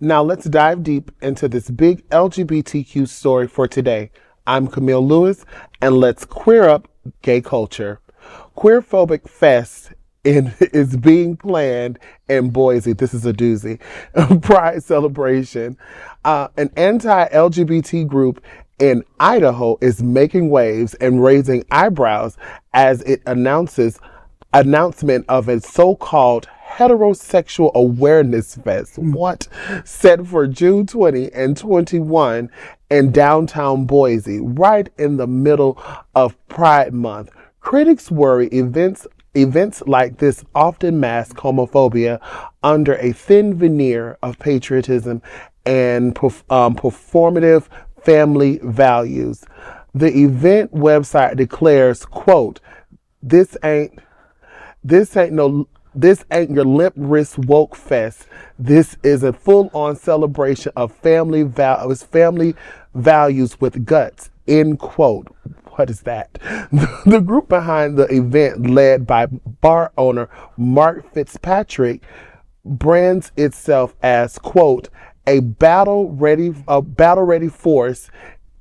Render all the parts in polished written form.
Now let's dive deep into this big LGBTQ story for today. I'm Camille Lewis, and let's queer up gay culture. Queerphobic Fest is being planned in Boise. This is a doozy. Pride celebration. An anti-LGBT group in Idaho is making waves and raising eyebrows as it announcement of a so-called heterosexual awareness fest. What? Set for June 20 and 21 in downtown Boise, right in the middle of Pride Month. Critics worry events like this often mask homophobia under a thin veneer of patriotism and performative family values. The event website declares, quote, this ain't your lip wrist woke fest. This is a full-on celebration of family values with guts, end quote. What is that? The group behind the event, led by bar owner Mark Fitzpatrick, brands itself as, quote, a battle ready force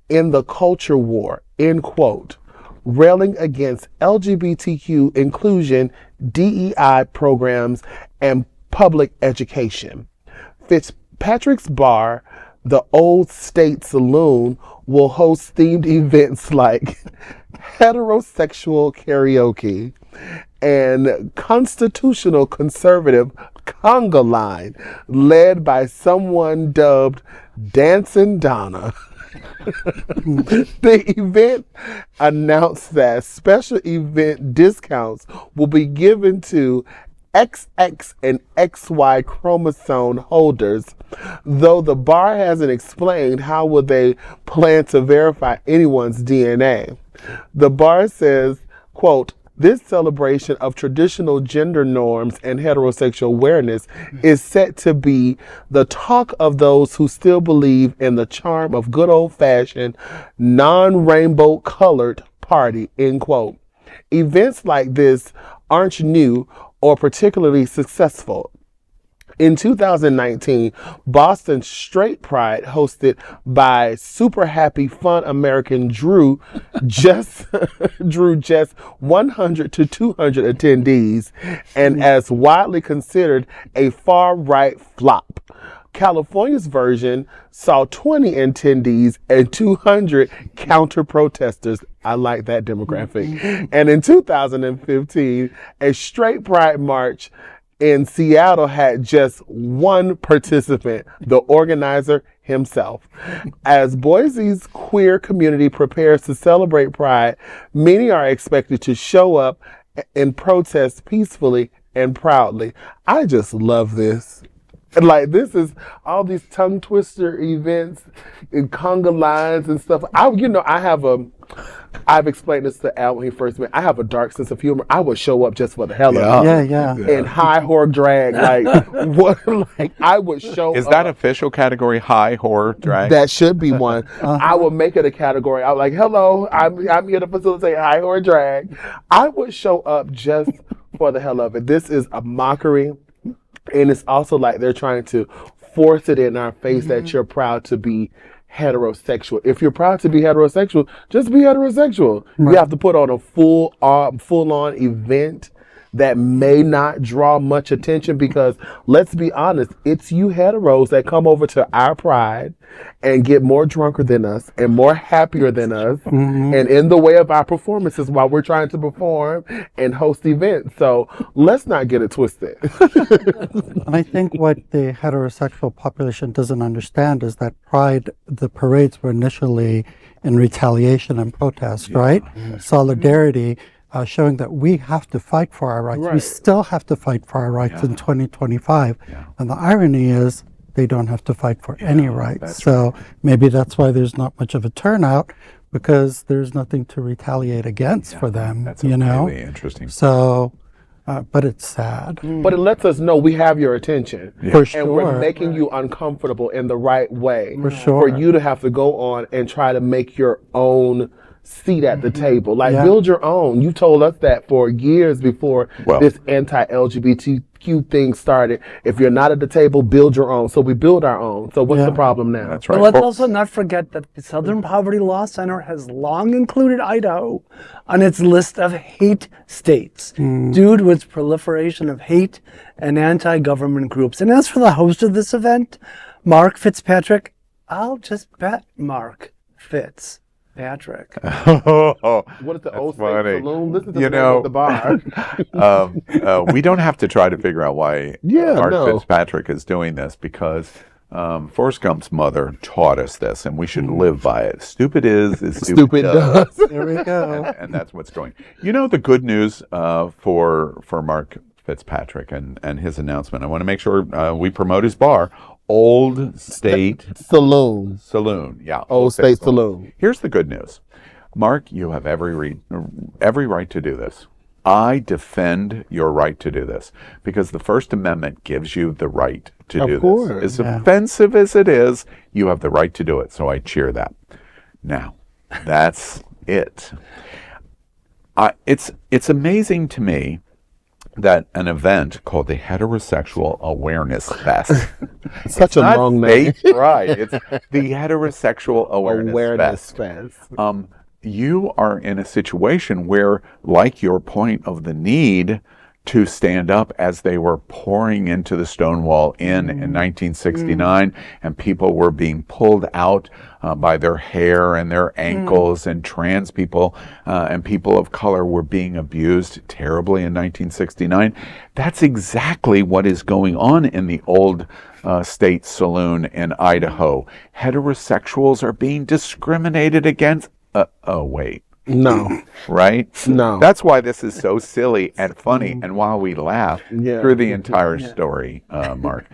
in the culture war, end quote, railing against LGBTQ inclusion, DEI programs, and public education. Fitzpatrick's bar, the Old State Saloon, will host themed events like heterosexual karaoke and constitutional conservative conga line, led by someone dubbed Dancing Donna. The event announced that special event discounts will be given to XX and XY chromosome holders, though the bar hasn't explained how will they plan to verify anyone's DNA. The bar says, quote, this celebration of traditional gender norms and heterosexual awareness is set to be the talk of those who still believe in the charm of good old-fashioned, non-rainbow colored party, end quote. Events like this aren't new or particularly successful. In 2019, Boston Straight Pride, hosted by super happy fun American drew just 100 to 200 attendees, and as widely considered a far-right flop. California's version saw 20 attendees and 200 counter-protesters. I like that demographic. And in 2015, a straight pride march in Seattle had just one participant, the organizer himself. As Boise's queer community prepares to celebrate Pride, many are expected to show up and protest peacefully and proudly. I just love this. Like, this is all these tongue twister events and conga lines and stuff. I've explained this to Al when he first met. I have a dark sense of humor. I would show up just for the hell of it. Yeah. And high horror drag, I would show up. Is that official category, high horror drag? That should be one. I would make it a category. I'm like, hello, I'm here to facilitate high horror drag. I would show up just for the hell of it. This is a mockery. And it's also like they're trying to force it in our face that you're proud to be heterosexual. If you're proud to be heterosexual, just be heterosexual. Right. You have to put on a full-on event that may not draw much attention, because let's be honest, it's you heteros that come over to our pride and get more drunker than us and more happier than us and in the way of our performances while we're trying to perform and host events. So let's not get it twisted. And I think what the heterosexual population doesn't understand is that Pride, the parades were initially in retaliation and protest, right? Solidarity. Showing that we have to fight for our rights. Right. We still have to fight for our rights in 2025. And the irony is they don't have to fight for any rights. So maybe that's why there's not much of a turnout, because there's nothing to retaliate against for them. That's really interesting. So, but it's sad. But it lets us know we have your attention. For sure. And we're making you uncomfortable in the right way. For sure. For you to have to go on and try to make your own seat at the table. Like, Yeah. build your own. You told us that for years before Well- this anti-LGBTQ thing started. If you're not at the table, build your own. So we build our own. So what's Yeah. the problem now? That's But right. let's Well, also not forget that the Southern Poverty Law Center has long included Idaho on its list of hate states due to its proliferation of hate and anti-government groups. And as for the host of this event, Mark Fitzpatrick, I'll just bet Mark Fitzpatrick. What is the old state funny. saloon? Listen to You the name know, of the bar. we don't have to try to figure out why Yeah, Mark no. Fitzpatrick is doing this, because Forrest Gump's mother taught us this, and we should live by it. Stupid is Stupid does. There we go. and that's what's going. You know, the good news for Mark Fitzpatrick and his announcement. I want to make sure we promote his bar, Old State Saloon. Saloon. Yeah, Old State Saloon. Here's the good news, Mark. You have every right to do this. I defend your right to do this because the First Amendment gives you the right to do course. this. As offensive as it is, you have the right to do it. So I cheer that. Now, that's it. It's amazing to me that an event called the Heterosexual Awareness Fest. Such a not long name. fake pride. It's the Heterosexual Awareness Fest. You are in a situation where, like your point of the need to stand up as they were pouring into the Stonewall Inn in 1969, and people were being pulled out by their hair and their ankles, and trans people and people of color were being abused terribly in 1969. That's exactly what is going on in the Old State Saloon in Idaho. Heterosexuals are being discriminated against. Oh, wait. No. Right? No. That's why this is so silly and funny. And while we laugh Yeah. through the entire story, Mark,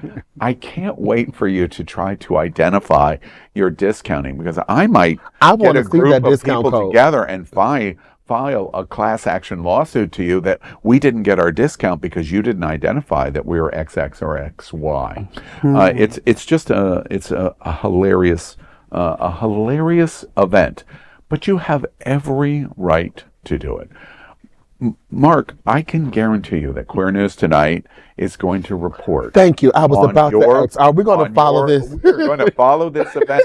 I can't wait for you to try to identify your discounting, because I might I get wanna a see group that of discount people code. together and file a class action lawsuit to you that we didn't get our discount because you didn't identify that we were XX or XY. It's just a hilarious event. But you have every right to do it. Mark, I can guarantee you that Queer News Tonight is going to report. Thank you. I was on about to ask, are we going to on follow this? We're going to follow this event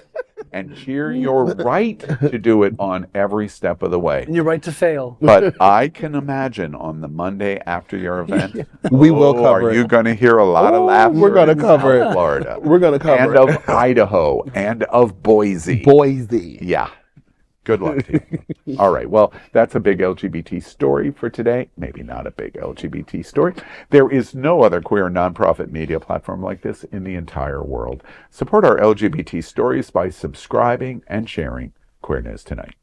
and cheer your right to do it on every step of the way. And your right to fail. But I can imagine on the Monday after your event, We will cover are it. you going to hear a lot of Oh, laughter? we're gonna in cover South it. Florida. We're going to cover And it. of Idaho and of Boise. Boise. Yeah. Good luck to you. All right. Well, that's a big LGBT story for today. Maybe not a big LGBT story. There is no other queer nonprofit media platform like this in the entire world. Support our LGBT stories by subscribing and sharing Queer News Tonight.